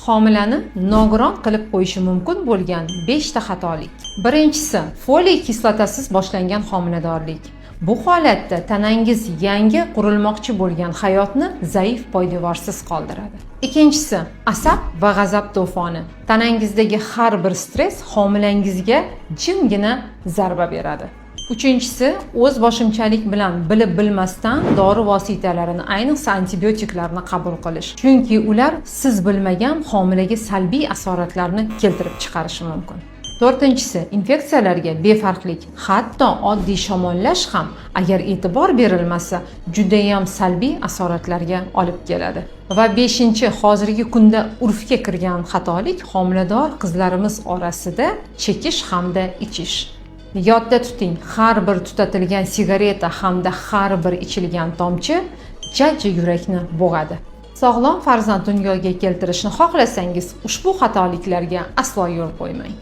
homilani nogiron qilib qo'yishi mumkin bo'lgan 5 ta xatolik. Birinchisi, foliy kislotasiz boshlangan homiladorlik. Bu holatda tanangiz yangi qurilmoqchi bo'lgan hayotni zaif poydevorsiz qoldiradi. Ikkinchisi, asab va g'azab to'foni. Tanangizdagi har bir stress homilangizga jimgina zarba beradi. Uchinchisi, o'z boshimchalik bilan bilib bilmasdan dori vositalarini, ayniqsa antibiotiklarni qabul qilish. Chunki ular siz bilmagan homilaga salbiy asoratlarni keltirib chiqarishi mumkin. To'rtinchisi, infeksiyalarga befarqlik, hatto oddiy shamollash ham agar e'tibor berilmasa, juda ham salbiy asoratlarga olib keladi. Va beshinchi, hozirgi kunda urfga kirgan xatolik homilador qizlarimiz orasida chekish hamda ichish. Yodda tuting, har bir tutatilgan sigareta hamda har bir ichilgan tomchi jajji yurakni bo'g'adi. Sog'lom farzand dunyoga keltirishni xohlasangiz, ushbu xatoliklarga aslo yo'l qo'ymang.